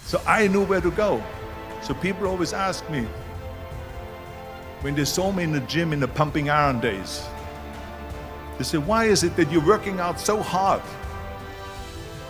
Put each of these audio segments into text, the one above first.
So I knew where to go. So people always ask me, when they saw me in the gym in the pumping iron days, they said, why is it that you're working out so hard?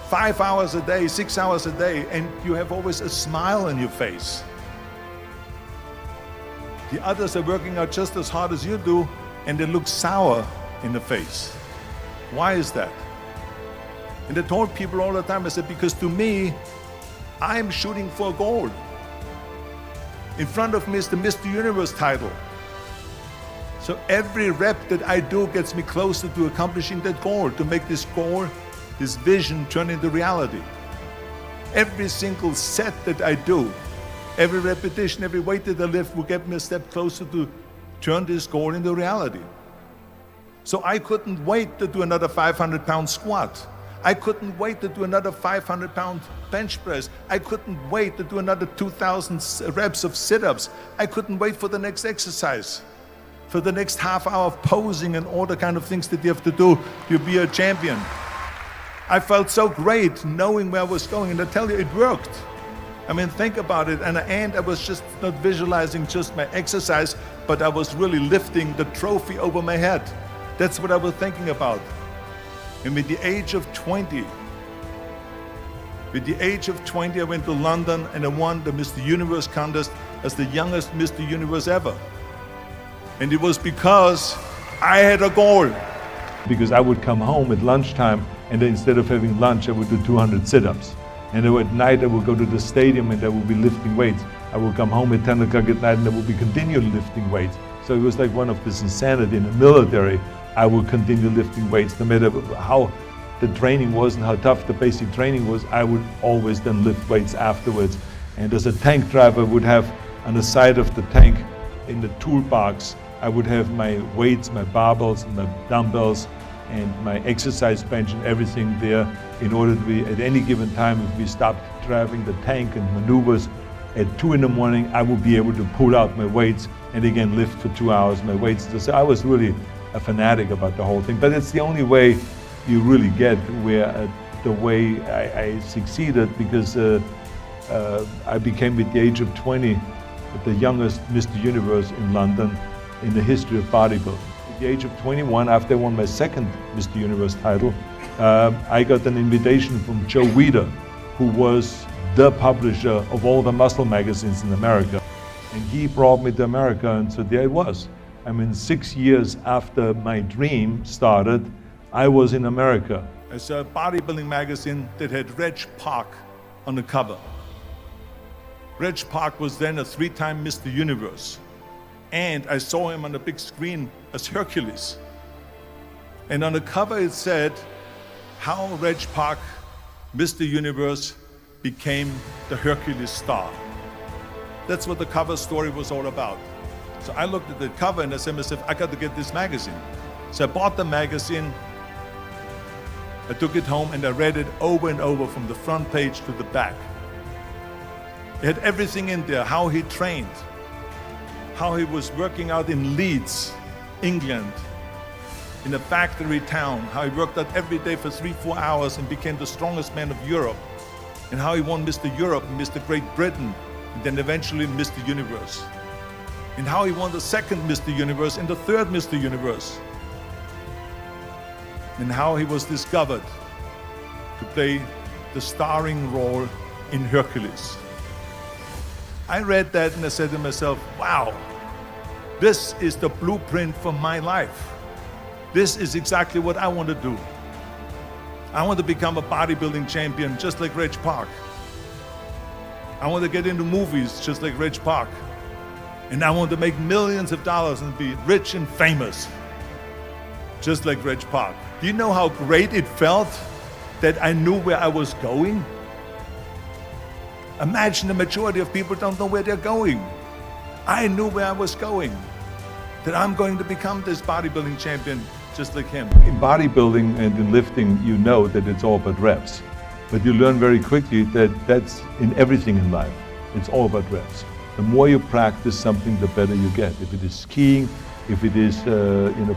5 hours a day, 6 hours a day, and you have always a smile on your face. The others are working out just as hard as you do, and they look sour in the face. Why is that? And I told people all the time, I said, because to me, I'm shooting for a goal. In front of me is the Mr. Universe title. So every rep that I do gets me closer to accomplishing that goal, to make this goal, this vision turn into reality. Every single set that I do, every repetition, every weight that I lift will get me a step closer to turn this goal into reality. So I couldn't wait to do another 500-pound squat. I couldn't wait to do another 500-pound bench press. I couldn't wait to do another 2,000 reps of sit-ups. I couldn't wait for the next exercise, for the next half hour of posing and all the kind of things that you have to do to be a champion. I felt so great knowing where I was going, and I tell you, it worked. I mean, think about it. And at the end, I was just not visualizing just my exercise, but I was really lifting the trophy over my head. That's what I was thinking about. And with the age of 20, I went to London and I won the Mr. Universe contest as the youngest Mr. Universe ever. And it was because I had a goal. Because I would come home at lunchtime, and then instead of having lunch, I would do 200 sit-ups. And then at night, I would go to the stadium and I would be lifting weights. I would come home at 10 o'clock at night and I would be continuing lifting weights. So it was like one of this insanity in the military. I would continue lifting weights, no matter how the training was and how tough the basic training was. I would always then lift weights afterwards. And as a tank driver, I would have on the side of the tank in the toolbox, I would have my weights, my barbells, and my dumbbells, and my exercise bench and everything there, in order to be at any given time, if we stopped driving the tank and maneuvers at 2 in the morning, I would be able to pull out my weights and again lift for 2 hours my weights. So I was really a fanatic about the whole thing, but it's the only way you really get where the way I succeeded, because I became at the age of 20 the youngest Mr. Universe in London in the history of bodybuilding. At the age of 21, after I won my second Mr. Universe title, I got an invitation from Joe Weider, who was the publisher of all the muscle magazines in America. And he brought me to America, and so there I was. I mean, 6 years after my dream started, I was in America. I saw a bodybuilding magazine that had Reg Park on the cover. Reg Park was then a 3-time Mr. Universe. And I saw him on the big screen as Hercules. And on the cover it said, how Reg Park, Mr. Universe, became the Hercules star. That's what the cover story was all about. So I looked at the cover and I said to myself, I got to get this magazine. So I bought the magazine, I took it home and I read it over and over from the front page to the back. It had everything in there, how he trained, how he was working out in Leeds, England, in a factory town, how he worked out every day for 3-4 hours and became the strongest man of Europe, and how he won Mr. Europe and Mr. Great Britain, and then eventually Mr. Universe. And how he won the second Mr. Universe and the third Mr. Universe. And how he was discovered to play the starring role in Hercules. I read that and I said to myself, wow, this is the blueprint for my life. This is exactly what I want to do. I want to become a bodybuilding champion just like Reg Park. I want to get into movies just like Reg Park. And I want to make millions of dollars and be rich and famous just like Reg Park. Do you know how great it felt that I knew where I was going? Imagine the majority of people don't know where they're going. I knew where I was going, that I'm going to become this bodybuilding champion just like him. In bodybuilding and in lifting, you know that it's all about reps. But you learn very quickly that that's in everything in life. It's all about reps. The more you practice something, the better you get. If it is skiing, if it is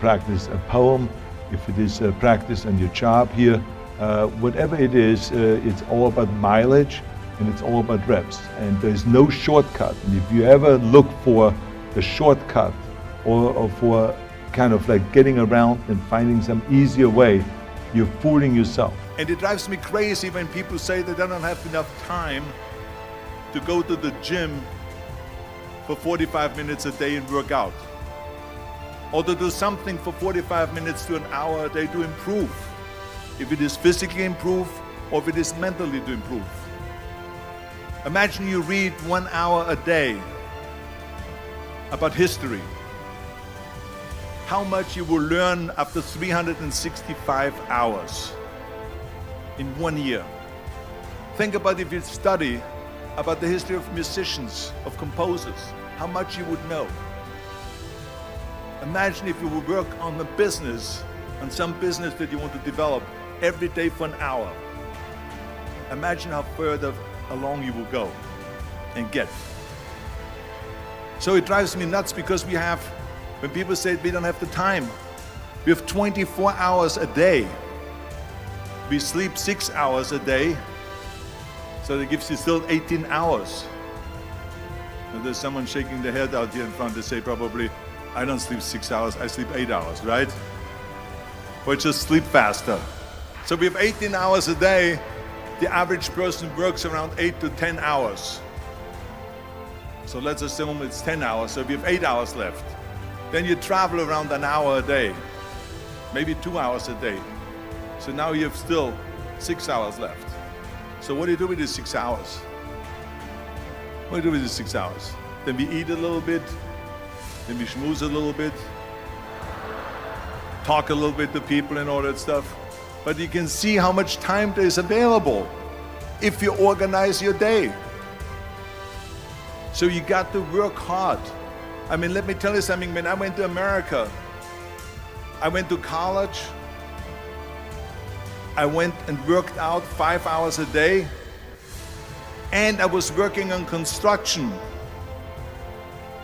practice a poem, if it is practice on your job here, whatever it is, it's all about mileage. and it's all about reps. And there's no shortcut. And if you ever look for the shortcut or for kind of like getting around and finding some easier way, you're fooling yourself. And it drives me crazy when people say that they don't have enough time to go to the gym for 45 minutes a day and work out, or to do something for 45 minutes to an hour a day to improve. If it is physically improve or if it is mentally to improve. Imagine you read 1 hour a day about history. How much you will learn after 365 hours in 1 year. Think about if you study about the history of musicians, of composers, how much you would know. Imagine if you would work on a business, on some business that you want to develop every day for an hour. Imagine how further along you will go and get. So it drives me nuts because when people say we don't have the time, we have 24 hours a day. We sleep 6 hours a day, so that gives you still 18 hours. Now there's someone shaking their head out here in front. They say probably, I don't sleep 6 hours, I sleep 8 hours, right? Or just sleep faster. So we have 18 hours a day. The average person works around 8 to 10 hours. So let's assume it's 10 hours, so we have 8 hours left. Then you travel around an hour a day, maybe 2 hours a day. So now you have still 6 hours left. So what do you do with these 6 hours? What do you do with these 6 hours? Then we eat a little bit, then we schmooze a little bit, talk a little bit to people and all that stuff. But you can see how much time there is available if you organize your day. So you got to work hard. I mean, let me tell you something. When I went to America, I went to college. I went and worked out 5 hours a day. And I was working on construction.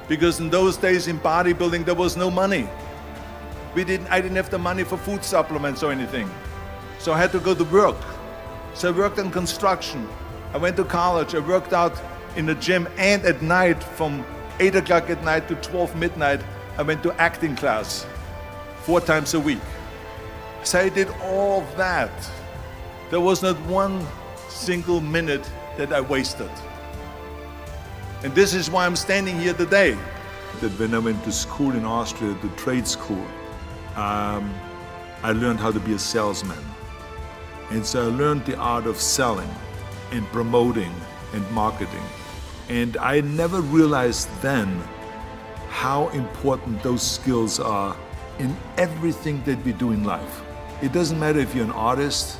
Because in those days in bodybuilding, there was no money. I didn't have the money for food supplements or anything. So I had to go to work. So I worked in construction. I went to college. I worked out in the gym, and at night from 8 o'clock at night to 12 midnight, I went to acting class 4 times a week. So I did all of that. There was not one single minute that I wasted. And this is why I'm standing here today. That when I went to school in Austria, to trade school, I learned how to be a salesman. And so I learned the art of selling and promoting and marketing. And I never realized then how important those skills are in everything that we do in life. It doesn't matter if you're an artist,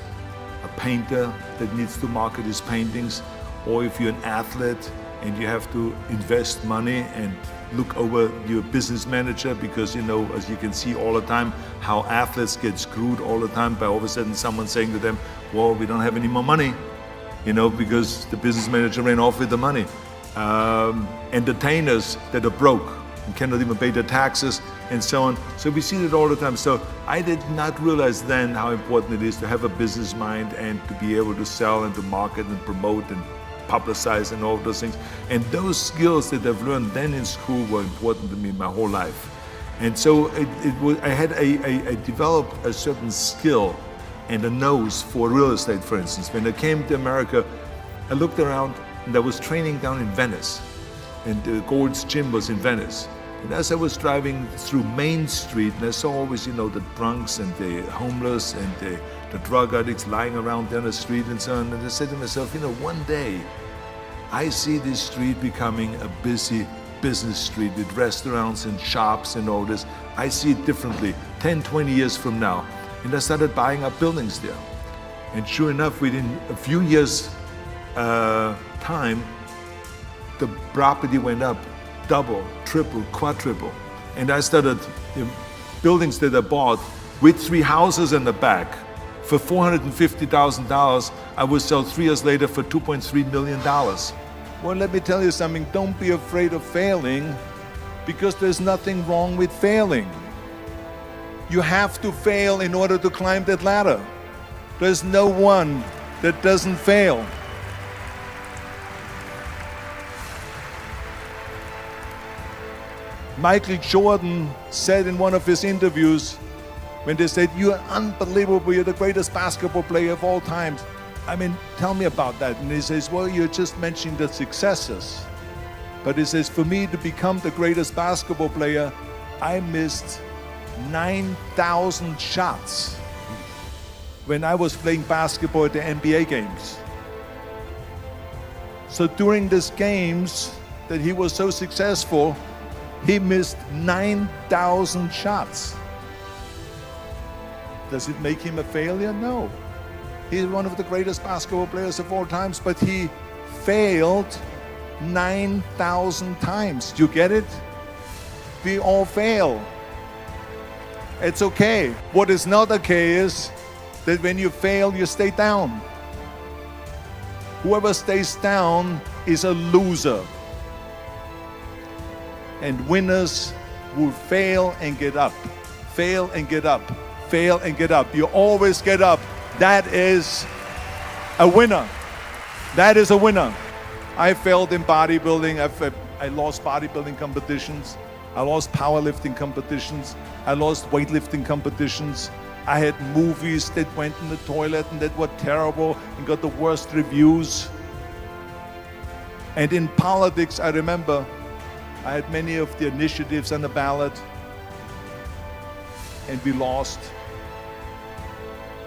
a painter that needs to market his paintings, or if you're an athlete and you have to invest money and look over your business manager, because as you can see all the time, how athletes get screwed all the time by all of a sudden someone saying to them, well, we don't have any more money, because the business manager ran off with the money. Entertainers that are broke and cannot even pay their taxes and so on. So we see that all the time. So I did not realize then how important it is to have a business mind and to be able to sell and to market and promote and publicize and all of those things. And those skills that I've learned then in school were important to me my whole life. And so I developed a certain skill and a nose for real estate, for instance. When I came to America, I looked around and I was training down in Venice, and Gold's Gym was in Venice. And as I was driving through Main Street, and I saw always, the drunks and the homeless and the drug addicts lying around down the street and so on. And I said to myself, one day I see this street becoming a busy business street with restaurants and shops and all this. I see it differently 10, 20 years from now. And I started buying up buildings there. And sure enough, within a few years time, the property went up double, triple, quadruple. And I started buildings that I bought with 3 houses in the back for $450,000. I would sell 3 years later for $2.3 million. Well, let me tell you something. Don't be afraid of failing, because there's nothing wrong with failing. You have to fail in order to climb that ladder. There's no one that doesn't fail. Michael Jordan said in one of his interviews, when they said, "You're unbelievable, you're the greatest basketball player of all time." I mean, tell me about that. And he says, "Well, you're just mentioning the successes." But he says, "For me to become the greatest basketball player, I missed 9,000 shots when I was playing basketball at the NBA games." So during these games that he was so successful, he missed 9,000 shots. Does it make him a failure? No. He's one of the greatest basketball players of all times, but he failed 9,000 times. Do you get it? We all fail. It's okay. What is not okay is that when you fail, you stay down. Whoever stays down is a loser. And winners will fail and get up. Fail and get up. Fail and get up. You always get up. That is a winner. That is a winner. I failed in bodybuilding. I lost bodybuilding competitions. I lost powerlifting competitions. I lost weightlifting competitions. I had movies that went in the toilet and that were terrible and got the worst reviews. And in politics, I remember I had many of the initiatives on the ballot, and we lost.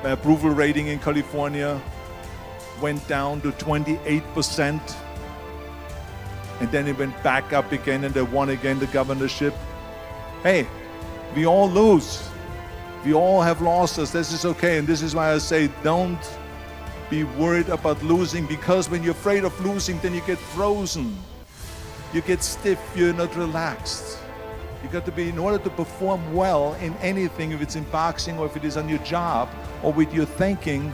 My approval rating in California went down to 28%, and then it went back up again, and I won again the governorship. Hey, we all lose. We all have losses. This is okay, and this is why I say don't be worried about losing, because when you're afraid of losing, then you get frozen. You get stiff, you're not relaxed. You got to be, in order to perform well in anything, if it's in boxing or if it is on your job or with your thinking,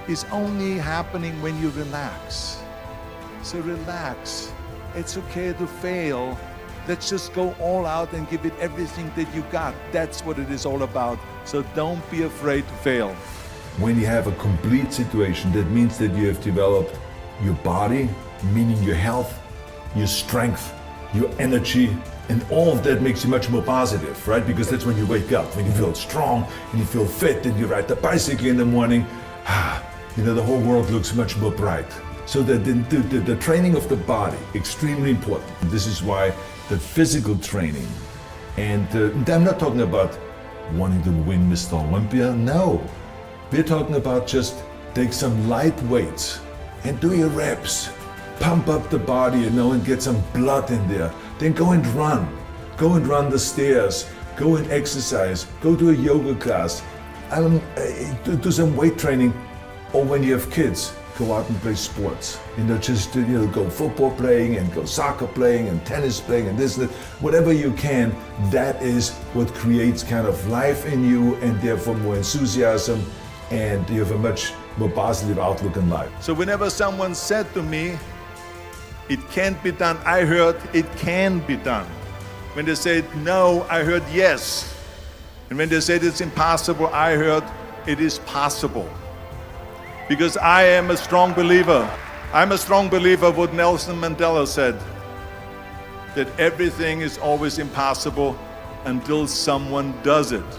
is only happening when you relax. So relax. It's okay to fail. Let's just go all out and give it everything that you got. That's what it is all about. So don't be afraid to fail. When you have a complete situation, that means that you have developed your body, meaning your health, your strength, your energy, and all of that makes you much more positive, right? Because that's when you wake up, when you feel strong and you feel fit and you ride the bicycle in the morning, the whole world looks much more bright. So the training of the body, extremely important. This is why the physical training, and I'm not talking about wanting to win Mr. Olympia, no. We're talking about just take some light weights and do your reps. Pump up the body, and get some blood in there. Then go and run. Go and run the stairs. Go and exercise. Go to a yoga class. Do some weight training. Or when you have kids, go out and play sports. Just go football playing and go soccer playing and tennis playing and this, whatever you can. That is what creates kind of life in you, and therefore more enthusiasm, and you have a much more positive outlook in life. So whenever someone said to me, "It can't be done," I heard, "It can be done." When they said no, I heard yes. And when they said it's impossible, I heard it is possible. Because I am a strong believer. I'm a strong believer of what Nelson Mandela said, that everything is always impossible until someone does it.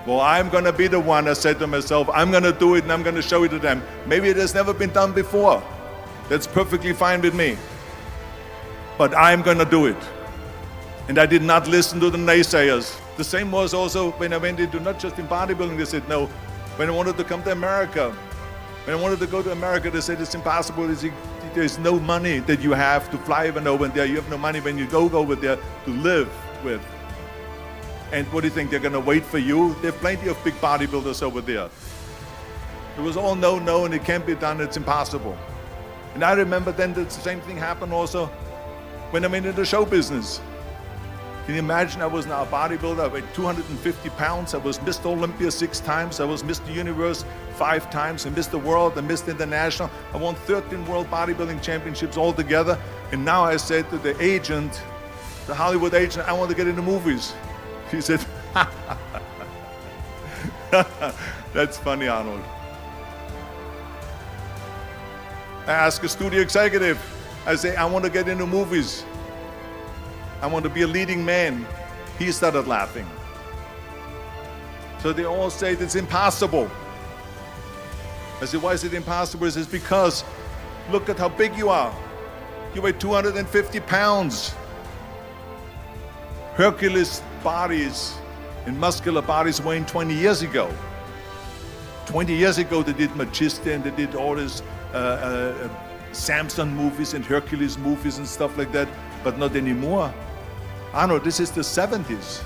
Well, I'm going to be the one, I said to myself, I'm going to do it and I'm going to show it to them. Maybe it has never been done before. That's perfectly fine with me. But I'm going to do it. And I did not listen to the naysayers. The same was also when I went into, not just in bodybuilding, they said no. When I wanted to come to America, when I wanted to go to America, they said it's impossible. There's no money that you have to fly even over there. You have no money when you go over there to live with. And what do you think, they're going to wait for you? There are plenty of big bodybuilders over there. It was all no, and it can't be done, it's impossible. And I remember then the same thing happened also when I went into the show business. Can you imagine? I was now a bodybuilder. I weighed 250 pounds. I was Mr. Olympia 6 times. I was Mr. Universe 5 times, and Mr. World and Mr. International. I won 13 World Bodybuilding Championships altogether. And now I said to the agent, the Hollywood agent, I want to get into movies. He said, that's funny, Arnold. I asked a studio executive, I say, I want to get into movies. I want to be a leading man. He started laughing. So they all say it's impossible. I said, why is it impossible? He says, because look at how big you are. You weigh 250 pounds. Hercules bodies and muscular bodies weighing 20 years ago. 20 years ago they did Magista and they did all these Samson movies and Hercules movies and stuff like that, but not anymore. Arnold, this is the 70s.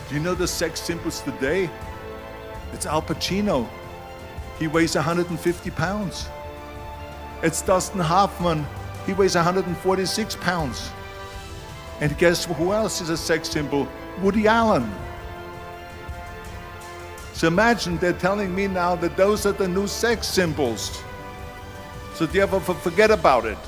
Do you know the sex symbols today? It's Al Pacino. He weighs 150 pounds. It's Dustin Hoffman. He weighs 146 pounds. And guess who else is a sex symbol? Woody Allen. So imagine they're telling me now that those are the new sex symbols. So do you ever forget about it?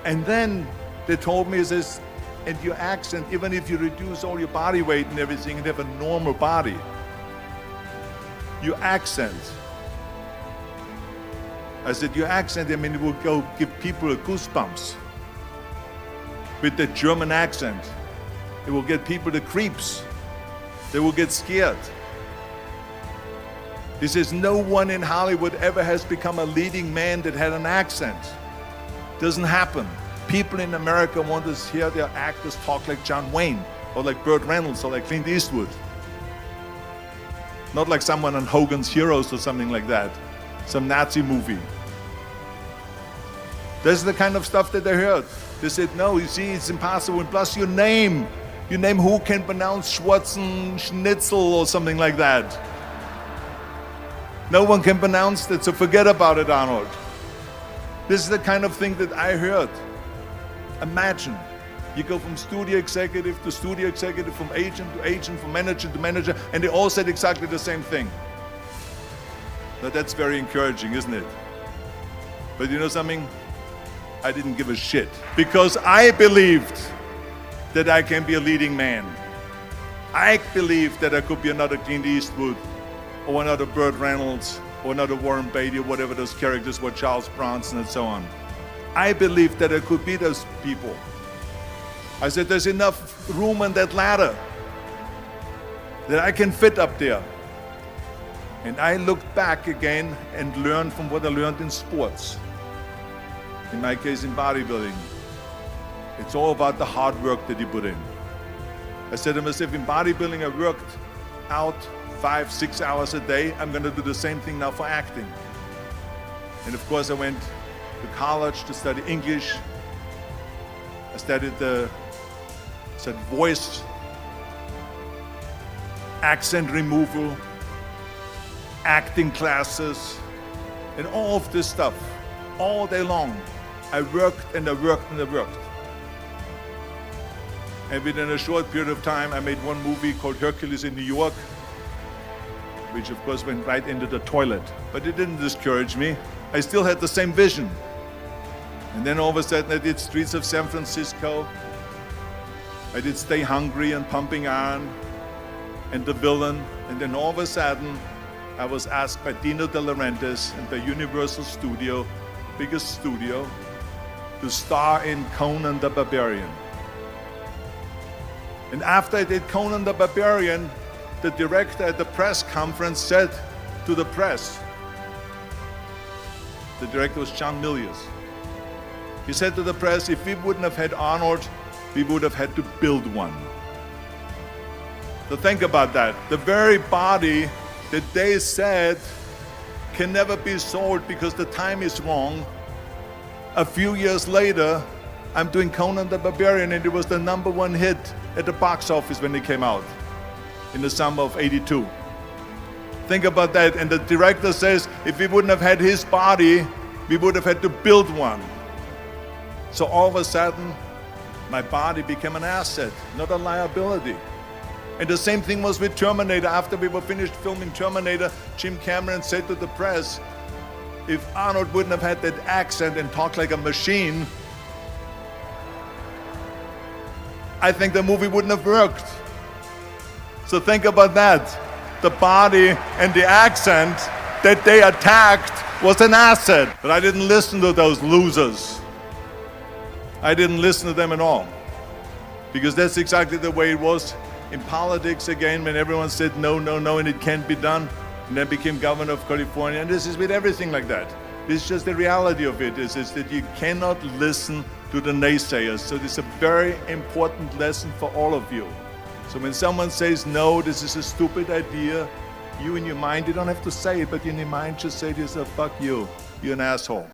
And then they told me this, and your accent, even if you reduce all your body weight and everything and have a normal body, your accent. I said, your accent, I mean, it will go give people goosebumps. With the German accent, it will get people the creeps. They will get scared. He says, no one in Hollywood ever has become a leading man that had an accent. Doesn't happen. People in America want to hear their actors talk like John Wayne, or like Burt Reynolds, or like Clint Eastwood. Not like someone on Hogan's Heroes or something like that. Some Nazi movie. That's the kind of stuff that they heard. They said, no, you see, it's impossible. And plus your name who can pronounce Schwarzenschnitzel or something like that. No one can pronounce that, so forget about it, Arnold. This is the kind of thing that I heard. Imagine, you go from studio executive to studio executive, from agent to agent, from manager to manager, and they all said exactly the same thing. Now that's very encouraging, isn't it? But you know something? I didn't give a shit, because I believed that I can be a leading man. I believed that I could be another Clint Eastwood, or another Burt Reynolds, or another Warren Beatty, or whatever those characters were, Charles Bronson and so on. I believed that I could be those people. I said, there's enough room on that ladder that I can fit up there. And I looked back again and learned from what I learned in sports. In my case, in bodybuilding. It's all about the hard work that you put in. I said to myself, in bodybuilding, I worked out 5-6 hours a day. I'm going to do the same thing now for acting. And of course, I went to college to study English. I studied voice, accent removal, acting classes, and all of this stuff, all day long. I worked and I worked and I worked. And within a short period of time, I made one movie called Hercules in New York, which of course went right into the toilet. But it didn't discourage me. I still had the same vision. And then all of a sudden I did Streets of San Francisco. I did Stay Hungry and Pumping Iron and The Villain. And then all of a sudden I was asked by Dino De Laurentiis and by Universal Studio, the biggest studio, to star in Conan the Barbarian. And after I did Conan the Barbarian, the director at the press conference said to the press, the director was John Milius. He said to the press, if we wouldn't have had Arnold, we would have had to build one. So think about that. The very body that they said can never be sold because the time is wrong. A few years later, I'm doing Conan the Barbarian, and it was the #1 hit at the box office when it came out in the summer of '82. Think about that. And the director says, if we wouldn't have had his body, we would have had to build one. So all of a sudden, my body became an asset, not a liability. And the same thing was with Terminator. After we were finished filming Terminator, Jim Cameron said to the press, if Arnold wouldn't have had that accent and talked like a machine, I think the movie wouldn't have worked. So think about that. The body and the accent that they attacked was an asset. But I didn't listen to those losers. I didn't listen to them at all. Because that's exactly the way it was in politics again, when everyone said no, no, no, and it can't be done, and then became governor of California. And this is with everything like that. This is just the reality of it, is that you cannot listen to the naysayers. So this is a very important lesson for all of you. So when someone says, no, this is a stupid idea, you in your mind, you don't have to say it, but in your mind just say to yourself, fuck you, you're an asshole.